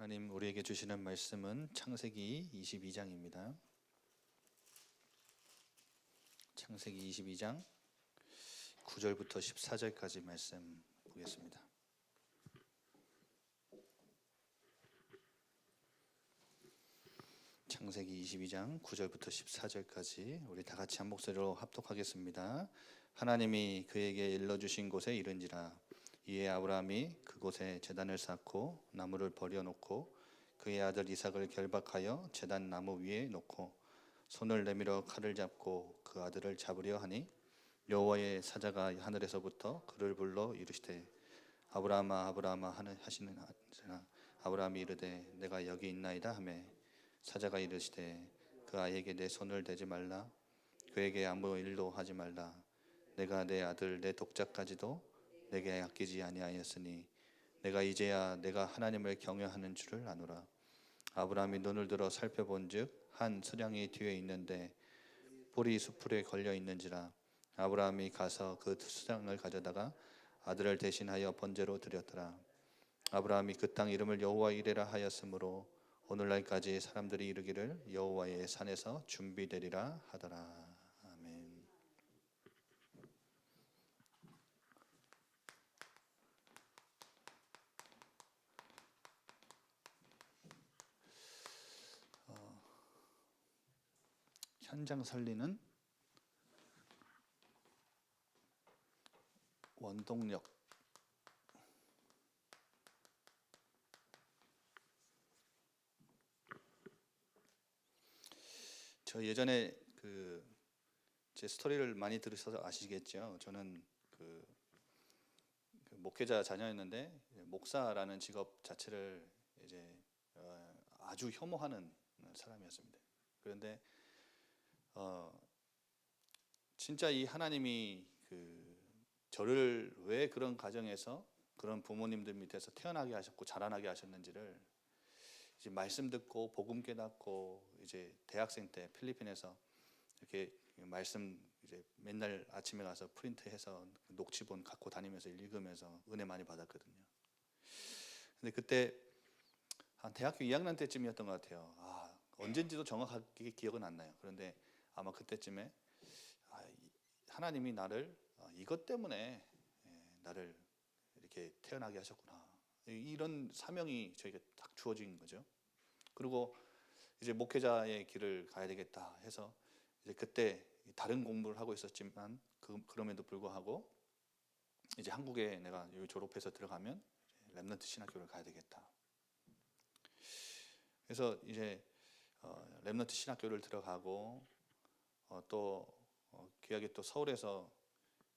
하나님 우리에게 주시는 말씀은 창세기 22장입니다. 창세기 22장 9절부터 14절까지 말씀 보겠습니다. 창세기 22장 9절부터 14절까지 우리 다 같이 한 목소리로 합독하겠습니다. 하나님이 그에게 일러주신 곳에 이른지라. 이에 아브라함이 그곳에 제단을 쌓고 나무를 버려놓고 그의 아들 이삭을 결박하여 제단 나무 위에 놓고 손을 내밀어 칼을 잡고 그 아들을 잡으려 하니 여호와의 사자가 하늘에서부터 그를 불러 이르시되 아브라함아 아브라함아 하시는 아브라함이 이르되 내가 여기 있나이다 하매 사자가 이르시되 그 아이에게 내 손을 대지 말라 그에게 아무 일도 하지 말라 내가 내 아들 내 독자까지도 내게 아끼지 아니하였으니 내가 이제야 내가 하나님을 경외하는 줄을 아노라. 아브라함이 눈을 들어 살펴본즉 한 수량이 뒤에 있는데 뿔이 수풀에 걸려 있는지라. 아브라함이 가서 그 수량을 가져다가 아들을 대신하여 번제로 드렸더라. 아브라함이 그 땅 이름을 여호와 이레라 하였으므로 오늘날까지 사람들이 이르기를 여호와의 산에서 준비되리라 하더라. 현장 살리는 원동력. 저 예전에 제 스토리를 많이 들으셔서 아시겠죠? 저는 그 목회자 자녀였는데 목사라는 직업 자체를 이제 아주 혐오하는 사람이었습니다. 그런데 진짜 이 하나님이 저를 왜 그런 가정에서 그런 부모님들 밑에서 태어나게 하셨고 자라나게 하셨는지를 이제 말씀 듣고 복음 깨닫고 이제 대학생 때 필리핀에서 이렇게 말씀 이제 맨날 아침에 가서 프린트해서 녹취본 갖고 다니면서 읽으면서 은혜 많이 받았거든요. 근데 그때 한 대학교 2학년 때쯤이었던 것 같아요. 언젠지도 정확하게 기억은 안 나요. 그런데 아마 그때쯤에 하나님이 나를 이것 때문에 나를 이렇게 태어나게 하셨구나. 이런 사명이 저에게 딱 주어진 거죠. 그리고 이제 목회자의 길을 가야 되겠다 해서 이제 그때 다른 공부를 하고 있었지만 그럼에도 불구하고 이제 한국에 내가 여기 졸업해서 들어가면 렘넌트 신학교를 가야 되겠다. 그래서 이제 렘넌트 신학교를 들어가고 또 귀하게 또 서울에서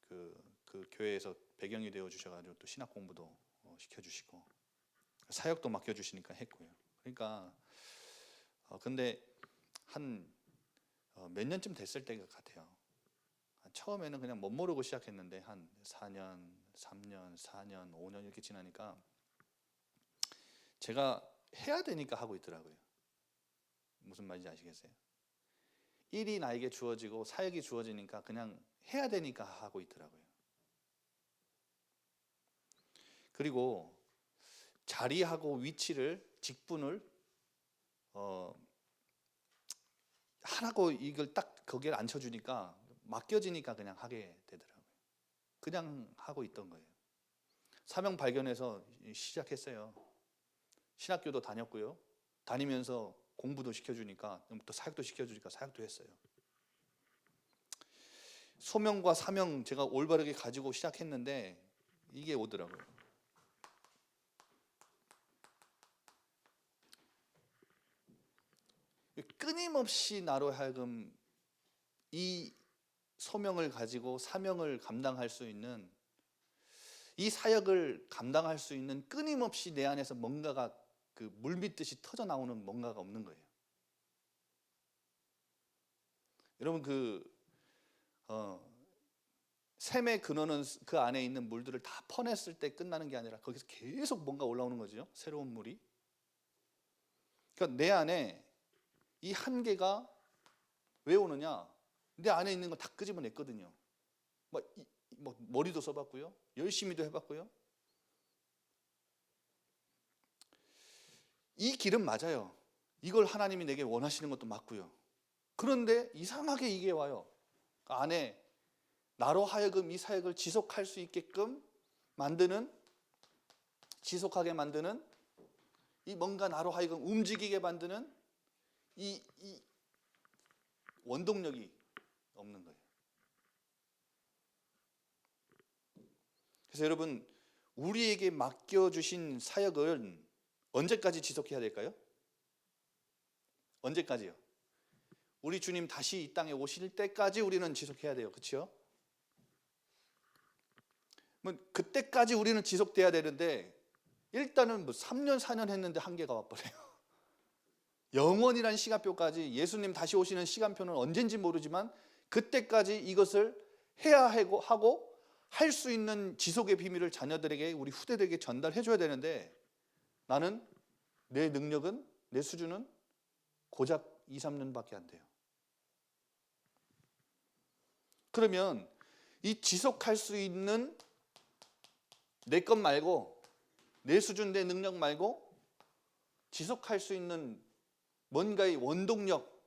그 교회에서 배경이 되어 주셔가지고 또 신학 공부도 시켜주시고 사역도 맡겨주시니까 했고요. 그러니까 근데 한 몇 년쯤 됐을 때 같아요. 처음에는 그냥 못 모르고 시작했는데 한 4년, 3년, 4년, 5년 이렇게 지나니까 제가 해야 되니까 하고 있더라고요. 무슨 말인지 아시겠어요? 일이 나에게 주어지고 사역이 주어지니까 그냥 해야 되니까 하고 있더라고요. 그리고 자리하고 위치를 직분을 하라고 이걸 딱 거기에 앉혀주니까 맡겨지니까 그냥 하게 되더라고요. 그냥 하고 있던 거예요. 사명 발견해서 시작했어요. 신학교도 다녔고요. 다니면서 공부도 시켜주니까 또 사역도 시켜주니까 사역도 했어요. 소명과 사명 제가 올바르게 가지고 시작했는데 이게 오더라고요. 끊임없이 나로 하여금 이 소명을 가지고 사명을 감당할 수 있는 이 사역을 감당할 수 있는 끊임없이 내 안에서 뭔가가 물밀듯이 터져 나오는 뭔가가 없는 거예요. 여러분 샘의 근원은 그 안에 있는 물들을 다 퍼냈을 때 끝나는 게 아니라 거기서 계속 뭔가 올라오는 거죠. 새로운 물이. 그러니까 내 안에 이 한계가 왜 오느냐? 내 안에 있는 거 다 끄집어냈거든요. 머리도 써봤고요. 열심히도 해봤고요. 이 길은 맞아요. 이걸 하나님이 내게 원하시는 것도 맞고요. 그런데 이상하게 이게 와요. 안에 나로 하여금 이 사역을 지속할 수 있게끔 만드는, 지속하게 만드는, 이 뭔가 나로 하여금 움직이게 만드는 이 원동력이 없는 거예요. 그래서 여러분, 우리에게 맡겨주신 사역은 언제까지 지속해야 될까요? 언제까지요? 우리 주님 다시 이 땅에 오실 때까지 우리는 지속해야 돼요. 그렇죠? 그때까지 우리는 지속돼야 되는데 일단은 3년 4년 했는데 한계가 와버려요. 영원이라는 시간표까지, 예수님 다시 오시는 시간표는 언젠지 모르지만 그때까지 이것을 해야 하고 할 수 있는 지속의 비밀을 자녀들에게, 우리 후대들에게 전달해 줘야 되는데 나는 내 능력은, 내 수준은 고작 2, 3년밖에 안 돼요. 그러면 이 지속할 수 있는 내 것 말고, 내 수준, 내 능력 말고 지속할 수 있는 뭔가의 원동력,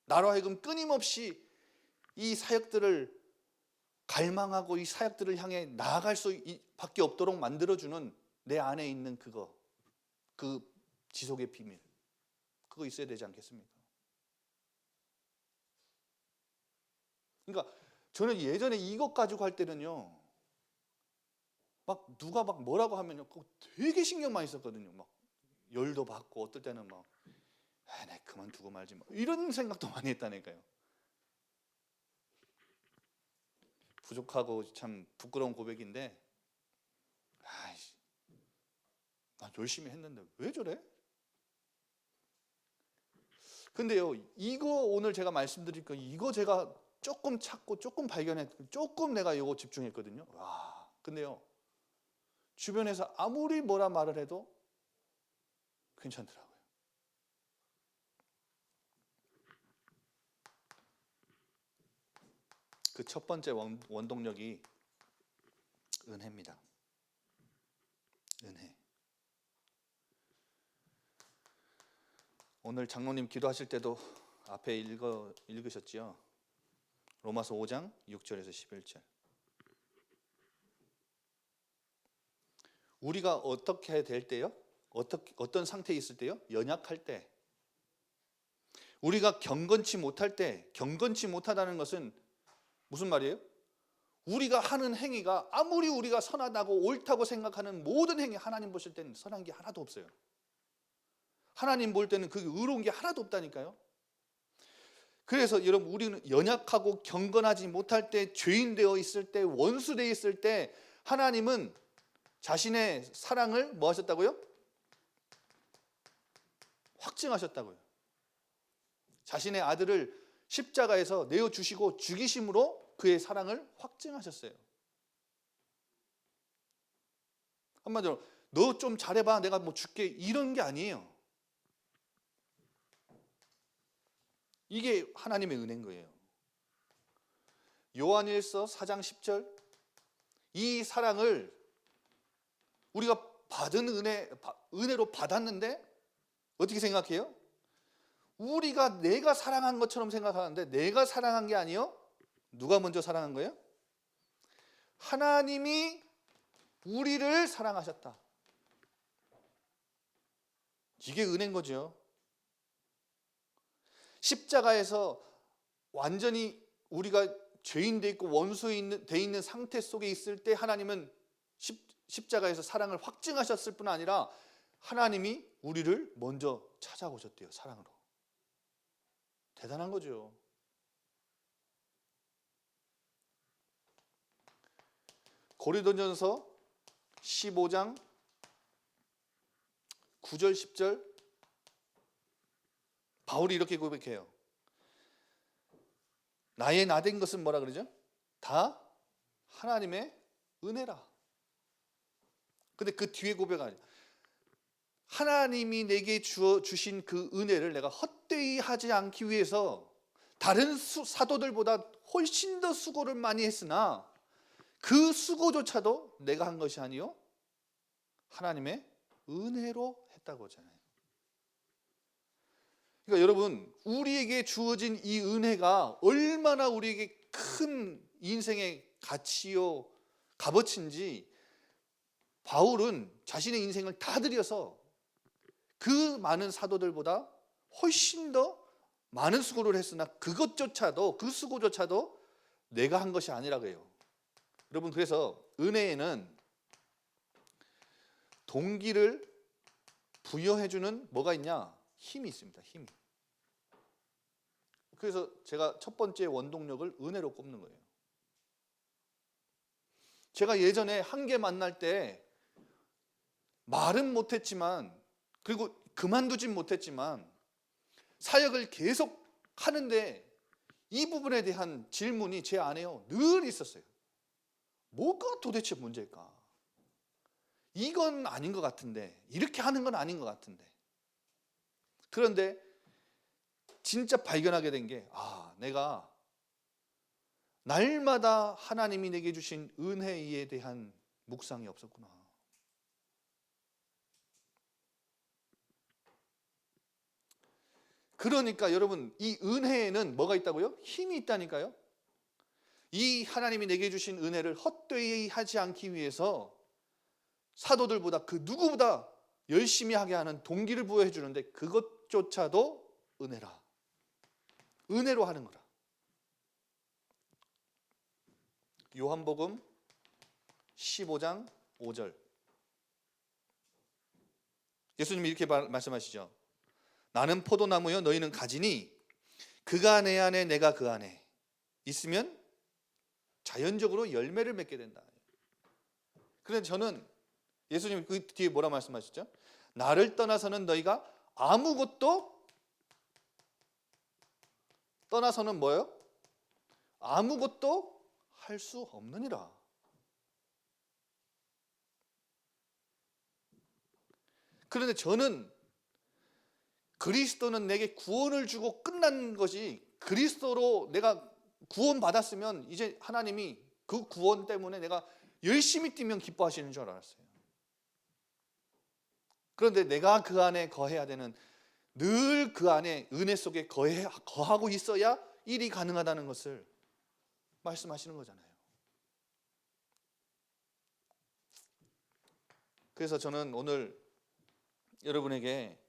나로 하여금 끊임없이 이 사역들을 갈망하고 이 사역들을 향해 나아갈 수밖에 없도록 만들어주는 내 안에 있는 그거, 그 지속의 비밀, 그거 있어야 되지 않겠습니까? 그러니까 저는 예전에 이것 가지고 할 때는요, 막 누가 막 뭐라고 하면요, 그거 되게 신경 많이 썼거든요. 막 열도 받고, 어떨 때는 막 내 그만두고 말지 뭐, 이런 생각도 많이 했다니까요. 부족하고 참 부끄러운 고백인데, 아이씨, 나 열심히 했는데 왜 저래? 근데요, 이거 오늘 제가 말씀드릴 거, 이거 제가 조금 찾고 조금 발견했고 조금 내가 이거 집중했거든요. 와, 근데요, 주변에서 아무리 뭐라 말을 해도 괜찮더라고요. 그 첫 번째 원동력이 은혜입니다. 은혜. 오늘 장로님 기도하실 때도 앞에 읽으셨지요? 로마서 5장 6절에서 11절. 우리가 어떻게 될 때요? 어떤 상태에 있을 때요? 연약할 때. 우리가 경건치 못할 때, 경건치 못하다는 것은 무슨 말이에요? 우리가 하는 행위가 아무리 우리가 선하다고 옳다고 생각하는 모든 행위, 하나님 보실 때는 선한 게 하나도 없어요. 하나님 볼 때는 그게 의로운 게 하나도 없다니까요. 그래서 여러분, 우리는 연약하고 경건하지 못할 때, 죄인 되어 있을 때, 원수 되어 있을 때 하나님은 자신의 사랑을 뭐 하셨다고요? 확증하셨다고요. 자신의 아들을 십자가에서 내어주시고 죽이심으로 그의 사랑을 확증하셨어요. 한마디로 너 좀 잘해봐, 내가 뭐 줄게, 이런 게 아니에요. 이게 하나님의 은혜인 거예요. 요한일서 4장 10절, 이 사랑을 우리가 받은 은혜로 받았는데 어떻게 생각해요? 우리가 내가 사랑한 것처럼 생각하는데 내가 사랑한 게 아니요, 누가 먼저 사랑한 거예요? 하나님이 우리를 사랑하셨다. 이게 은혜인 거죠. 십자가에서 완전히 우리가 죄인 돼 있고 원수 돼 있는 상태 속에 있을 때 하나님은 십자가에서 사랑을 확증하셨을 뿐 아니라 하나님이 우리를 먼저 찾아오셨대요. 사랑으로. 대단한 거죠. 고린도전서 15장 9절 10절, 바울이 이렇게 고백해요. 나의 나된 것은 뭐라 그러죠? 다 하나님의 은혜라. 근데 그 뒤에 고백은 하나님이 내게 주신 그 은혜를 내가 헛되이 하지 않기 위해서 다른 사도들보다 훨씬 더 수고를 많이 했으나 그 수고조차도 내가 한 것이 아니요, 하나님의 은혜로 했다고 하잖아요. 그러니까 여러분, 우리에게 주어진 이 은혜가 얼마나 우리에게 큰 인생의 가치요 값어치인지 바울은 자신의 인생을 다 들여서 그 많은 사도들보다 훨씬 더 많은 수고를 했으나 그것조차도, 그 수고조차도 내가 한 것이 아니라고 해요. 여러분, 그래서 은혜에는 동기를 부여해주는 뭐가 있냐? 힘이 있습니다. 힘이. 그래서 제가 첫 번째 원동력을 은혜로 꼽는 거예요. 제가 예전에 한계 만날 때 말은 못했지만, 그리고 그만두진 못했지만 사역을 계속 하는데 이 부분에 대한 질문이 제 안에요 늘 있었어요. 뭐가 도대체 문제일까? 이건 아닌 것 같은데, 이렇게 하는 건 아닌 것 같은데. 그런데 진짜 발견하게 된 게, 내가 날마다 하나님이 내게 주신 은혜에 대한 묵상이 없었구나. 그러니까 여러분, 이 은혜에는 뭐가 있다고요? 힘이 있다니까요. 이 하나님이 내게 주신 은혜를 헛되이 하지 않기 위해서 사도들보다 그 누구보다 열심히 하게 하는 동기를 부여해 주는데, 그것조차도 은혜라. 은혜로 하는 거라. 요한복음 15장 5절. 예수님이 이렇게 말씀하시죠. 나는 포도나무요 너희는 가지니 그가 내 안에 내가 그 안에 있으면 자연적으로 열매를 맺게 된다. 그런데 저는 예수님이 그 뒤에 뭐라 말씀하셨죠? 나를 떠나서는 너희가 아무것도, 떠나서는 뭐예요? 아무것도 할 수 없느니라. 그런데 저는 그리스도는 내게 구원을 주고 끝난 것이, 그리스도로 내가 구원 받았으면 이제 하나님이 그 구원 때문에 내가 열심히 뛰면 기뻐하시는 줄 알았어요. 그런데 내가 그 안에 거해야 되는, 늘 그 안에 은혜 속에 거하고 있어야 일이 가능하다는 것을 말씀하시는 거잖아요. 그래서 저는 오늘 여러분에게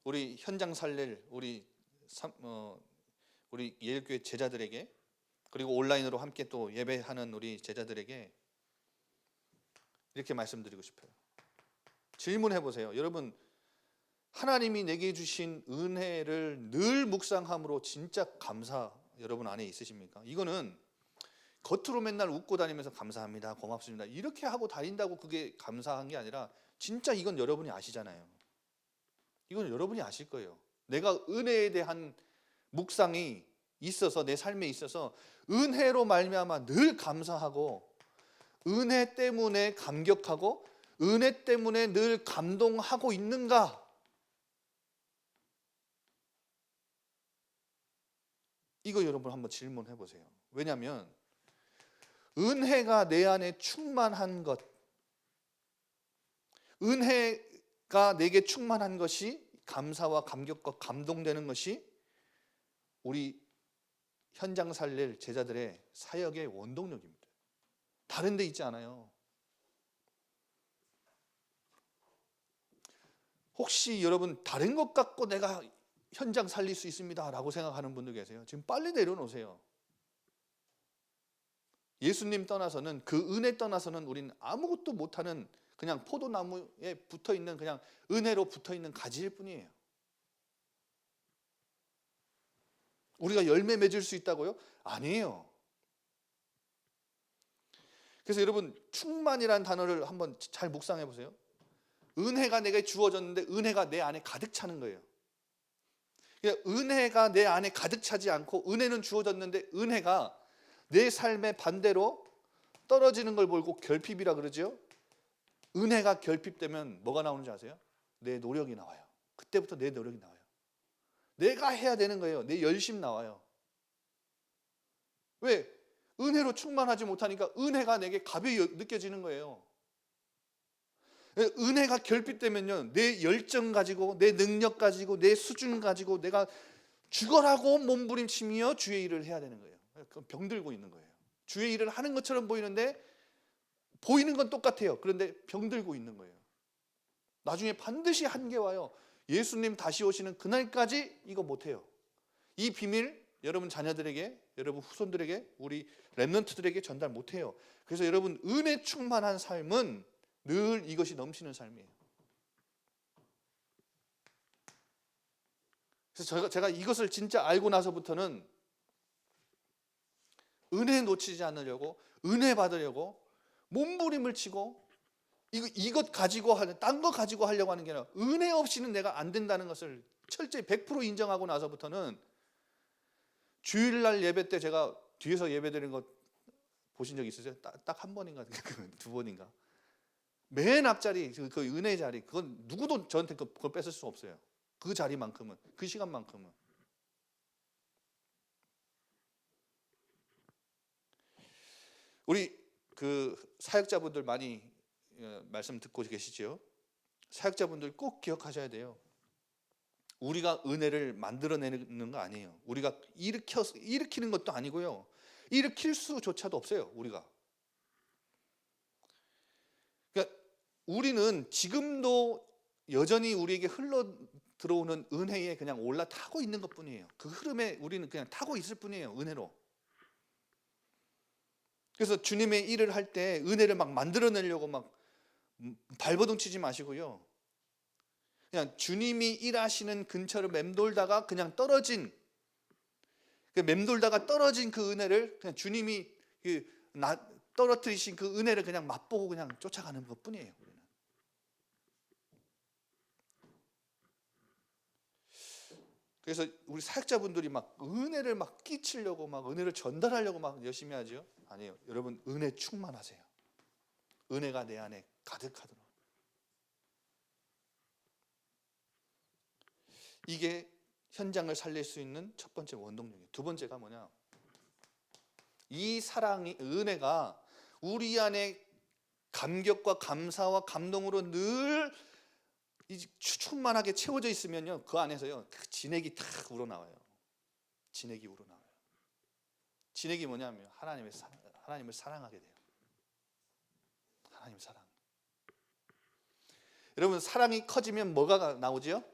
우리 현장 살릴 우리 예일교회 제자들에게, 그리고 온라인으로 함께 또 예배하는 우리 제자들에게 이렇게 말씀드리고 싶어요. 질문해 보세요. 여러분, 하나님이 내게 주신 은혜를 늘 묵상함으로 진짜 감사 여러분 안에 있으십니까? 이거는 겉으로 맨날 웃고 다니면서 감사합니다, 고맙습니다 이렇게 하고 다닌다고 그게 감사한 게 아니라, 진짜 이건 여러분이 아시잖아요. 이건 여러분이 아실 거예요. 내가 은혜에 대한 묵상이 있어서, 내 삶에 있어서 은혜로 말미암아 늘 감사하고, 은혜 때문에 감격하고, 은혜 때문에 늘 감동하고 있는가? 이거 여러분 한번 질문해 보세요. 왜냐하면 은혜가 내 안에 충만한 것, 은혜가 내게 충만한 것이 감사와 감격과 감동되는 것이 우리 현장 살릴 제자들의 사역의 원동력입니다. 다른 데 있지 않아요. 혹시 여러분 다른 것 갖고 내가 현장 살릴 수 있습니다 라고 생각하는 분들 계세요? 지금 빨리 내려놓으세요. 예수님 떠나서는, 그 은혜 떠나서는 우리는 아무것도 못하는 그냥 포도나무에 붙어있는, 그냥 은혜로 붙어있는 가지일 뿐이에요. 우리가 열매 맺을 수 있다고요? 아니에요. 그래서 여러분, 충만이라는 단어를 한번 잘 묵상해 보세요. 은혜가 내게 주어졌는데 은혜가 내 안에 가득 차는 거예요. 그러니까 은혜가 내 안에 가득 차지 않고, 은혜는 주어졌는데 은혜가 내 삶의 반대로 떨어지는 걸 보고 결핍이라 그러죠. 은혜가 결핍되면 뭐가 나오는지 아세요? 내 노력이 나와요. 그때부터 내 노력이 나와요. 내가 해야 되는 거예요. 내 열심 나와요. 왜? 은혜로 충만하지 못하니까 은혜가 내게 가벼이 느껴지는 거예요. 은혜가 결핍되면요, 내 열정 가지고, 내 능력 가지고, 내 수준 가지고 내가 죽어라고 몸부림치며 주의 일을 해야 되는 거예요. 그건 병들고 있는 거예요. 주의 일을 하는 것처럼 보이는데 보이는 건 똑같아요. 그런데 병들고 있는 거예요. 나중에 반드시 한계 와요. 예수님 다시 오시는 그날까지 이거 못해요. 이 비밀 여러분 자녀들에게, 여러분 후손들에게, 우리 렘넌트들에게 전달 못해요. 그래서 여러분 은혜 충만한 삶은 늘 이것이 넘치는 삶이에요. 그래서 제가 이것을 진짜 알고 나서부터는 은혜 놓치지 않으려고, 은혜 받으려고 몸부림을 치고 이것 가지고 하는, 딴 거 가지고 하려고 하는 게 아니라 은혜 없이는 내가 안 된다는 것을 철저히 100% 인정하고 나서부터는 주일날 예배 때 제가 뒤에서 예배 드리는 거 보신 적 있으세요? 딱 한 번인가 두 번인가. 맨 앞자리 그 은혜 자리, 그건 누구도 저한테 그걸 뺏을 수 없어요. 그 자리만큼은, 그 시간만큼은. 우리 그 사역자분들 많이 말씀 듣고 계시죠? 사역자분들 꼭 기억하셔야 돼요. 우리가 은혜를 만들어내는 거 아니에요. 우리가 일으키는 것도 아니고요. 일으킬 수조차도 없어요. 우리가. 그러니까 우리는 지금도 여전히 우리에게 흘러 들어오는 은혜에 그냥 올라타고 있는 것뿐이에요. 그 흐름에 우리는 그냥 타고 있을 뿐이에요. 은혜로. 그래서 주님의 일을 할 때 은혜를 막 만들어내려고 막 발버둥 치지 마시고요. 그냥 주님이 일하시는 근처를 맴돌다가 그냥 맴돌다가 떨어진 그 은혜를 그냥 주님이 떨어뜨리신 그 은혜를 그냥 맛보고 그냥 쫓아가는 것뿐이에요. 우리는. 그래서 우리 사역자분들이 막 은혜를 막 끼치려고 막 은혜를 전달하려고 막 열심히 하죠. 아니에요. 여러분 은혜 충만하세요. 은혜가 내 안에 가득하도록. 이게 현장을 살릴 수 있는 첫 번째 원동력이에요. 두 번째가 뭐냐? 이 사랑이, 은혜가 우리 안에 감격과 감사와 감동으로 늘 충만하게 채워져 있으면요, 그 안에서요 그 진액이 탁 우러나와요. 진액이 우러나와요. 진액이 뭐냐면 하나님을 사랑하게 돼요. 하나님 사랑. 여러분 사랑이 커지면 뭐가 나오죠?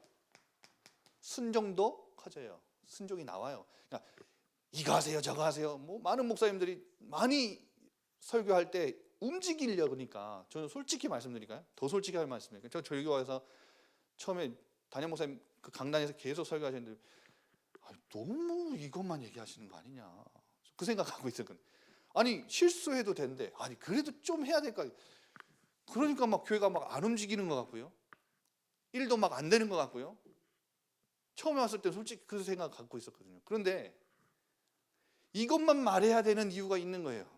순종도 커져요. 순종이 나와요. 그러니까 이거 하세요, 저거 하세요. 뭐 많은 목사님들이 많이 설교할 때 움직이려고 그러니까 저는 솔직히 말씀드릴까요? 더 솔직하게 말씀드릴까요? 저 저기 와서 처음에 담임 목사님 그 강단에서 계속 설교하셨는데 너무 이것만 얘기하시는 거 아니냐 그 생각하고 있었거든요. 아니 실수해도 된대. 아니 그래도 좀 해야 될까. 그러니까 막 교회가 막 안 움직이는 것 같고요. 일도 막 안 되는 것 같고요. 처음에 왔을 때 솔직히 그 생각 갖고 있었거든요. 그런데 이것만 말해야 되는 이유가 있는 거예요.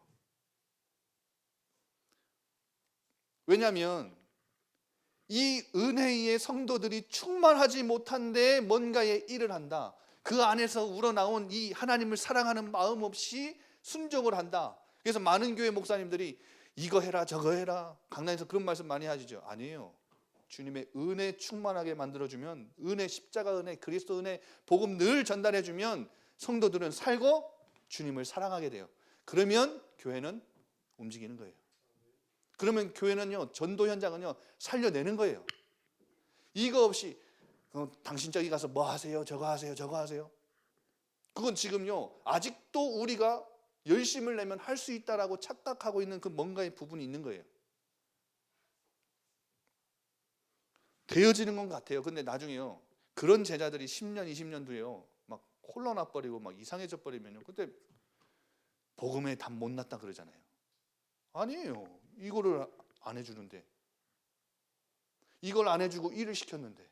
왜냐하면 이 은혜의 성도들이 충만하지 못한데 뭔가의 일을 한다. 그 안에서 우러나온 이 하나님을 사랑하는 마음 없이 순종을 한다. 그래서 많은 교회 목사님들이 이거 해라 저거 해라 강단에서 그런 말씀 많이 하시죠. 아니에요. 주님의 은혜 충만하게 만들어주면, 은혜, 십자가 은혜, 그리스도 은혜, 복음 늘 전달해주면 성도들은 살고 주님을 사랑하게 돼요. 그러면 교회는 움직이는 거예요. 그러면 교회는요, 전도 현장은요 살려내는 거예요. 이거 없이 당신 저기 가서 뭐 하세요, 저거 하세요, 저거 하세요. 그건 지금요 아직도 우리가 열심을 내면 할 수 있다라고 착각하고 있는 그 뭔가의 부분이 있는 거예요. 되어지는 것 같아요. 근데 나중에요 그런 제자들이 10년, 20년 뒤에요 막 홀러나 버리고 막 이상해져 버리면요 그때 복음에 답 못 났다 그러잖아요. 아니에요. 이거를 안 해주는데, 이걸 안 해주고 일을 시켰는데,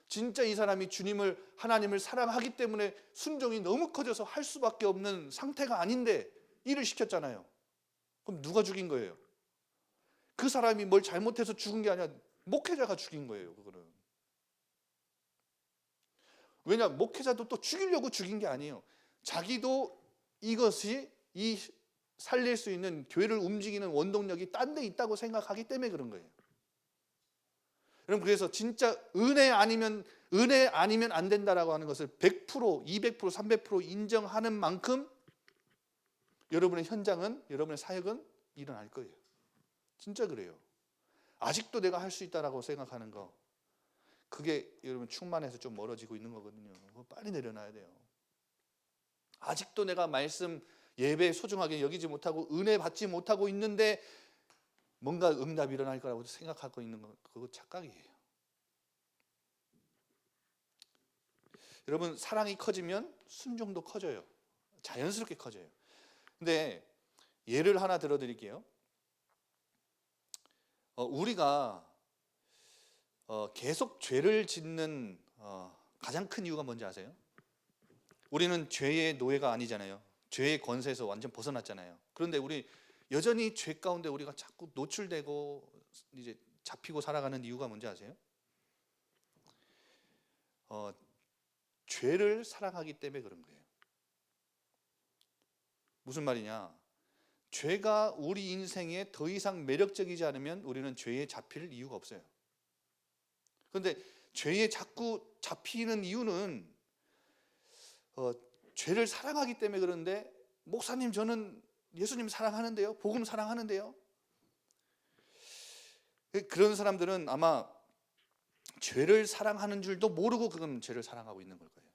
진짜 이 사람이 주님을, 하나님을 사랑하기 때문에 순종이 너무 커져서 할 수밖에 없는 상태가 아닌데 일을 시켰잖아요. 그럼 누가 죽인 거예요? 그 사람이 뭘 잘못해서 죽은 게 아니라 목회자가 죽인 거예요. 그거는. 왜냐, 목회자도 또 죽이려고 죽인 게 아니에요. 자기도 이것이 이 살릴 수 있는 교회를 움직이는 원동력이 딴 데 있다고 생각하기 때문에 그런 거예요. 여러분, 그래서 진짜 은혜 아니면 안 된다라고 하는 것을 100%, 200%, 300% 인정하는 만큼 여러분의 현장은, 여러분의 사역은 일어날 거예요. 진짜 그래요. 아직도 내가 할 수 있다라고 생각하는 거, 그게 여러분 충만해서 좀 멀어지고 있는 거거든요. 그거 빨리 내려놔야 돼요. 아직도 내가 말씀, 예배 소중하게 여기지 못하고 은혜 받지 못하고 있는데 뭔가 응답이 일어날 거라고 생각하고 있는 거, 그거 착각이에요. 여러분, 사랑이 커지면 순종도 커져요. 자연스럽게 커져요. 근데 예를 하나 들어드릴게요. 우리가 계속 죄를 짓는 가장 큰 이유가 뭔지 아세요? 우리는 죄의 노예가 아니잖아요. 죄의 권세에서 완전 벗어났잖아요. 그런데 우리 여전히 죄 가운데 우리가 자꾸 노출되고 이제 잡히고 살아가는 이유가 뭔지 아세요? 죄를 사랑하기 때문에 그런 거예요. 무슨 말이냐? 죄가 우리 인생에 더 이상 매력적이지 않으면 우리는 죄에 잡힐 이유가 없어요. 그런데 죄에 자꾸 잡히는 이유는 죄를 사랑하기 때문에 그런데, 목사님 저는 예수님 사랑하는데요, 복음 사랑하는데요. 그런 사람들은 아마 죄를 사랑하는 줄도 모르고 그건 죄를 사랑하고 있는 걸 거예요.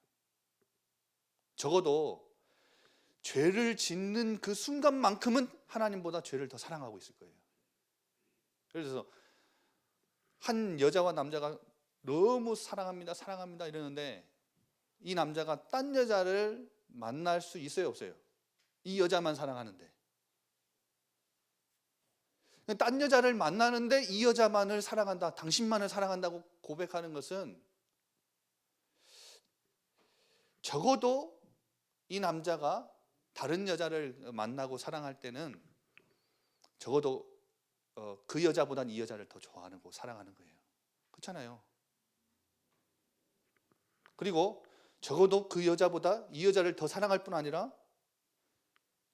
적어도 죄를 짓는 그 순간만큼은 하나님보다 죄를 더 사랑하고 있을 거예요. 그래서 한 여자와 남자가 너무 사랑합니다, 사랑합니다 이러는데 이 남자가 딴 여자를 만날 수 있어요, 없어요? 이 여자만 사랑하는데. 딴 여자를 만나는데 이 여자만을 사랑한다, 당신만을 사랑한다고 고백하는 것은 적어도 이 남자가 다른 여자를 만나고 사랑할 때는 적어도 그 여자보단 이 여자를 더 좋아하고 사랑하는 거예요. 그렇잖아요. 그리고 적어도 그 여자보다 이 여자를 더 사랑할 뿐 아니라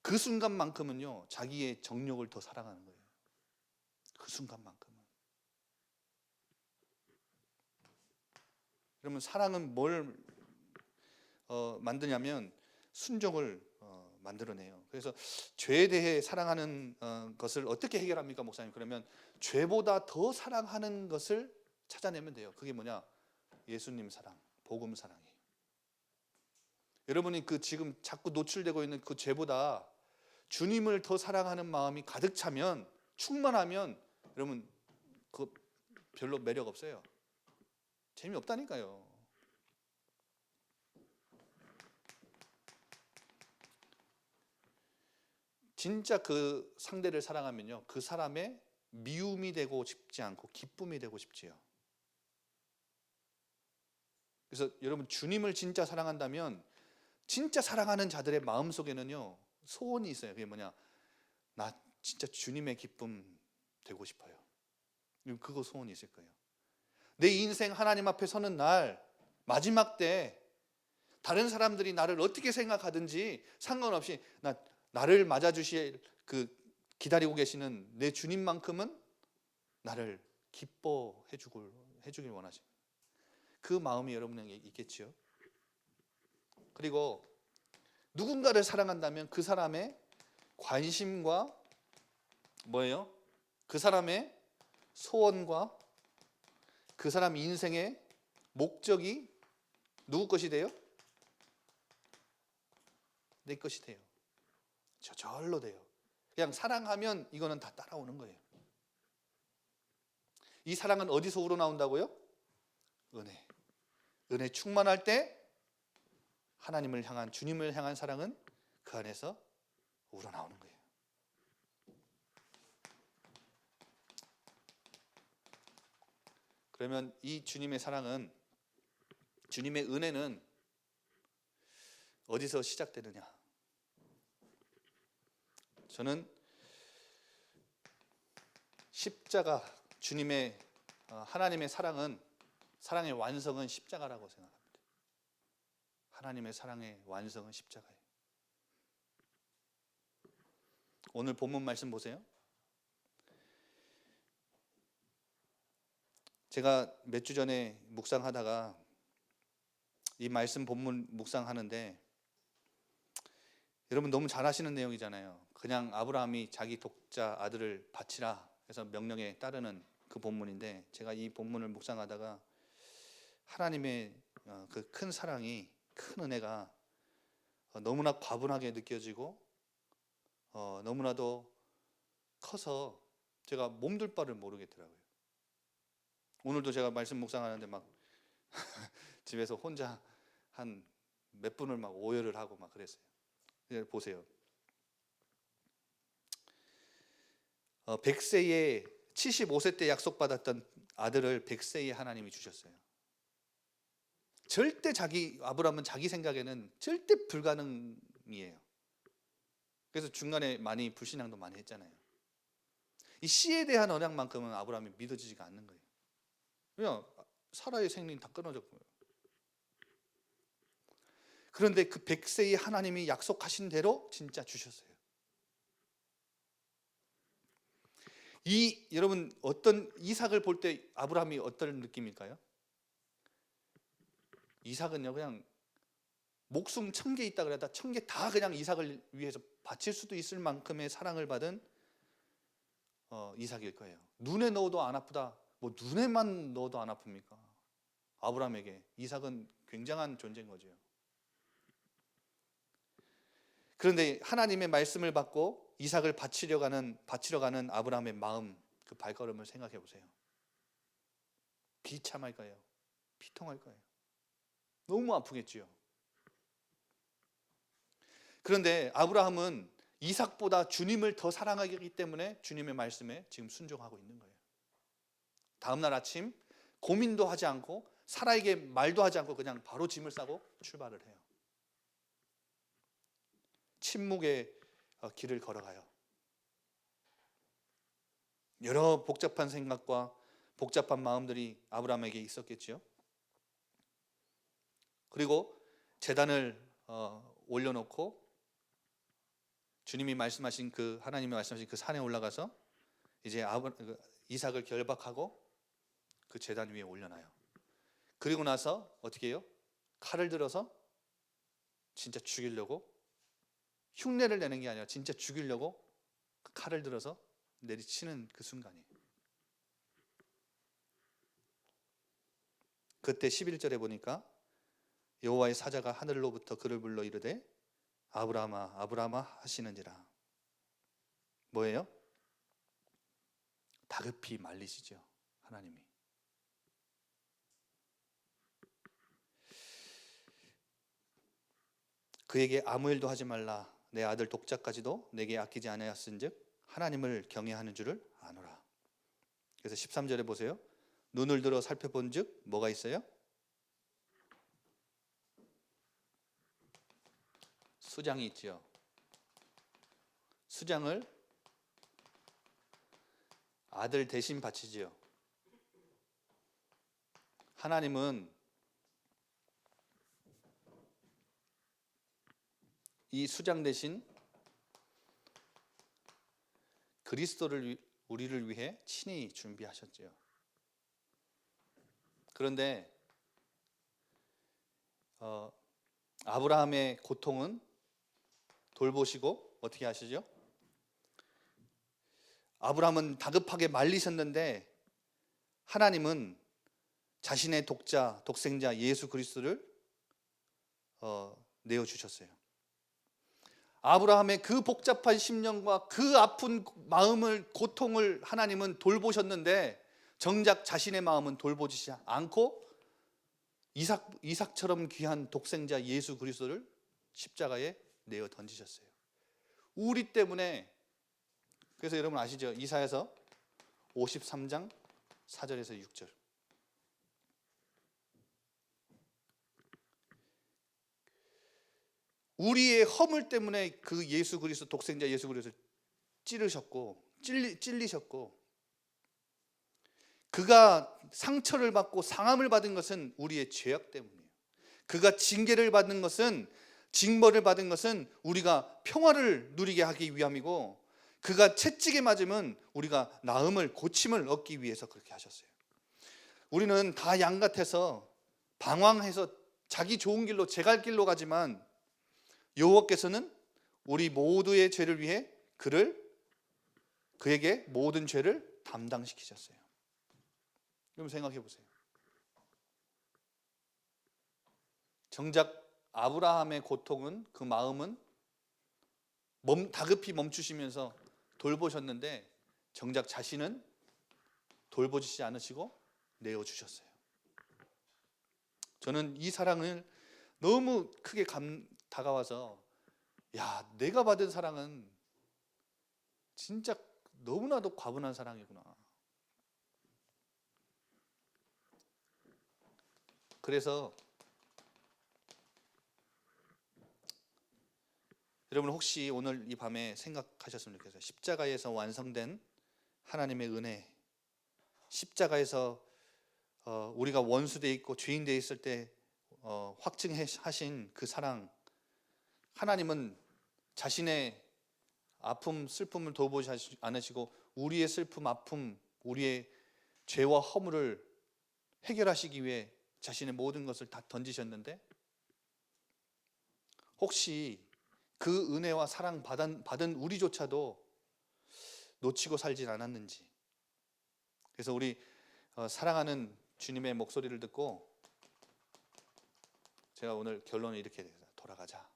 그 순간만큼은요, 자기의 정욕을 더 사랑하는 거예요. 그 순간만큼은. 그러면 사랑은 뭘 만드냐면 순종을 만들어내요. 그래서 죄에 대해 사랑하는 것을 어떻게 해결합니까, 목사님? 그러면 죄보다 더 사랑하는 것을 찾아내면 돼요. 그게 뭐냐? 예수님 사랑, 복음 사랑이에요. 여러분이 그 지금 자꾸 노출되고 있는 그 죄보다 주님을 더 사랑하는 마음이 가득 차면, 충만하면 여러분 그 별로 매력 없어요. 재미없다니까요. 진짜 그 상대를 사랑하면요, 그 사람의 미움이 되고 싶지 않고 기쁨이 되고 싶지요. 그래서 여러분, 주님을 진짜 사랑한다면 진짜 사랑하는 자들의 마음속에는요, 소원이 있어요. 그게 뭐냐? 나 진짜 주님의 기쁨 되고 싶어요. 그거 소원이 있을 거예요. 내 인생 하나님 앞에 서는 날, 마지막 때 다른 사람들이 나를 어떻게 생각하든지 상관없이 나를 맞아주실 그 기다리고 계시는 내 주님만큼은 나를 기뻐해 주길 원하십니다. 그 마음이 여러분에게 있겠지요. 그리고 누군가를 사랑한다면 그 사람의 관심과 뭐예요? 그 사람의 소원과 그 사람 인생의 목적이 누구 것이 돼요? 내 것이 돼요. 저절로 돼요. 그냥 사랑하면 이거는 다 따라오는 거예요. 이 사랑은 어디서 우러나온다고요? 은혜 충만할 때 하나님을 향한, 주님을 향한 사랑은 그 안에서 우러나오는 거예요. 그러면 이 주님의 사랑은, 주님의 은혜는 어디서 시작되느냐? 저는 십자가, 주님의 하나님의 사랑의 완성은 십자가라고 생각합니다. 하나님의 사랑의 완성은 십자가예요. 오늘 본문 말씀 보세요. 제가 몇 주 전에 묵상하다가 이 말씀 본문 묵상하는데, 여러분 너무 잘 아시는 내용이잖아요. 그냥 아브라함이 자기 독자 아들을 바치라 해서 명령에 따르는 그 본문인데, 제가 이 본문을 묵상하다가 하나님의 그 큰 사랑이, 큰 은혜가 너무나 과분하게 느껴지고 너무나도 커서 제가 몸둘 바를 모르겠더라고요. 오늘도 제가 말씀 묵상하는데 막 집에서 혼자 한 몇 분을 막 오열을 하고 막 그랬어요. 보세요. 100세에 75세 때 약속받았던 아들을 100세에 하나님이 주셨어요. 절대 아브라함은 자기 생각에는 절대 불가능이에요. 그래서 중간에 많이 불신앙도 많이 했잖아요. 이 씨에 대한 언약만큼은 아브라함이 믿어지지가 않는 거예요. 그냥 사라의 생명이 다 끊어졌고요. 그런데 그 100세의 하나님이 약속하신 대로 진짜 주셨어요. 여러분 어떤 이삭을 볼 때 아브라함이 어떤 느낌일까요? 이삭은요, 그냥 목숨 1000개 있다 그래다 1000개 다 그냥 이삭을 위해서 바칠 수도 있을 만큼의 사랑을 받은 이삭일 거예요. 눈에 넣어도 안 아프다. 뭐 눈에만 넣어도 안 아픕니까? 아브라함에게 이삭은 굉장한 존재인 거죠. 그런데 하나님의 말씀을 받고 이삭을 바치려 가는 아브라함의 마음, 그 발걸음을 생각해 보세요. 비참할 거예요. 비통할 거예요. 너무 아프겠지요. 그런데 아브라함은 이삭보다 주님을 더 사랑하기 때문에 주님의 말씀에 지금 순종하고 있는 거예요. 다음날 아침 고민도 하지 않고 사라에게 말도 하지 않고 그냥 바로 짐을 싸고 출발을 해요. 침묵의 길을 걸어가요. 여러 복잡한 생각과 복잡한 마음들이 아브라함에게 있었겠지요. 그리고 제단을 올려놓고 하나님이 말씀하신 그 산에 올라가서 이제 이삭을 결박하고 그 제단 위에 올려놔요. 그리고 나서 어떻게 해요? 칼을 들어서 진짜 죽이려고, 흉내를 내는 게 아니라 진짜 죽이려고 그 칼을 들어서 내리치는 그 순간이에요. 그때 11절에 보니까 여호와의 사자가 하늘로부터 그를 불러 이르되 아브라함아 아브라함아 하시는지라. 뭐예요? 다급히 말리시죠, 하나님이. 그에게 아무 일도 하지 말라. 내 아들 독자까지도 내게 아끼지 아니하였은즉 하나님을 경외하는 줄을 아노라. 그래서 13절에 보세요. 눈을 들어 살펴본즉 뭐가 있어요? 수장이 있지요. 수장을 아들 대신 바치지요. 하나님은 이 수장 대신 그리스도를 우리를 위해 친히 준비하셨지요. 그런데 아브라함의 고통은 돌보시고 어떻게 하시죠? 아브라함은 다급하게 말리셨는데 하나님은 자신의 독생자 예수 그리스도를 내어주셨어요. 아브라함의 그 복잡한 심령과 그 아픈 마음을, 고통을 하나님은 돌보셨는데 정작 자신의 마음은 돌보지 않고 이삭처럼 귀한 독생자 예수 그리스도를 십자가에 내어 던지셨어요. 우리 때문에. 그래서 여러분 아시죠? 이사야서 53장 4절에서 6절. 우리의 허물 때문에 그 예수 그리스도, 독생자 예수 그리스도를 찔리셨고 그가 상처를 받고 상함을 받은 것은 우리의 죄악 때문이에요. 그가 징벌을 받은 것은 우리가 평화를 누리게 하기 위함이고, 그가 채찍에 맞으면 우리가 나음을, 고침을 얻기 위해서 그렇게 하셨어요. 우리는 다 양 같아서 방황해서 자기 좋은 길로 제 갈 길로 가지만 여호와께서는 우리 모두의 죄를 위해 그에게 모든 죄를 담당시키셨어요. 그럼 생각해 보세요. 정작 아브라함의 고통은, 그 마음은 다급히 멈추시면서 돌보셨는데 정작 자신은 돌보시지 않으시고 내어주셨어요. 저는 이 사랑을 너무 크게 다가와서, 야, 내가 받은 사랑은 진짜 너무나도 과분한 사랑이구나. 그래서 여러분 혹시 오늘 이 밤에 생각하셨으면 좋겠어요. 십자가에서 완성된 하나님의 은혜, 십자가에서 우리가 원수돼 있고 죄인 돼 있을 때 확증하신 그 사랑, 하나님은 자신의 아픔, 슬픔을 돌보지 않으시고 우리의 슬픔, 아픔, 우리의 죄와 허물을 해결하시기 위해 자신의 모든 것을 다 던지셨는데, 혹시 그 은혜와 사랑 받은 우리조차도 놓치고 살진 않았는지. 그래서 우리 사랑하는 주님의 목소리를 듣고 제가 오늘 결론을 이렇게 해요. 돌아가자.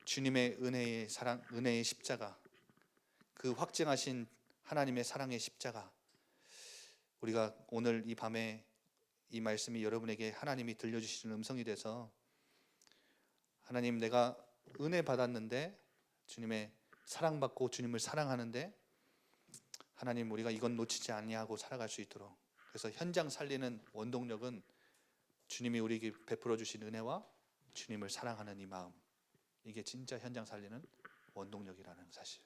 주님의 은혜의 사랑, 은혜의 십자가, 그 확증하신 하나님의 사랑의 십자가, 우리가 오늘 이 밤에 이 말씀이 여러분에게 하나님이 들려주시는 음성이 돼서, 하나님, 내가 은혜 받았는데, 주님의 사랑받고 주님을 사랑하는데, 하나님, 우리가 이건 놓치지 아니하고 살아갈 수 있도록, 그래서 현장 살리는 원동력은 주님이 우리에게 베풀어 주신 은혜와 주님을 사랑하는 이 마음, 이게 진짜 현장 살리는 원동력이라는 사실.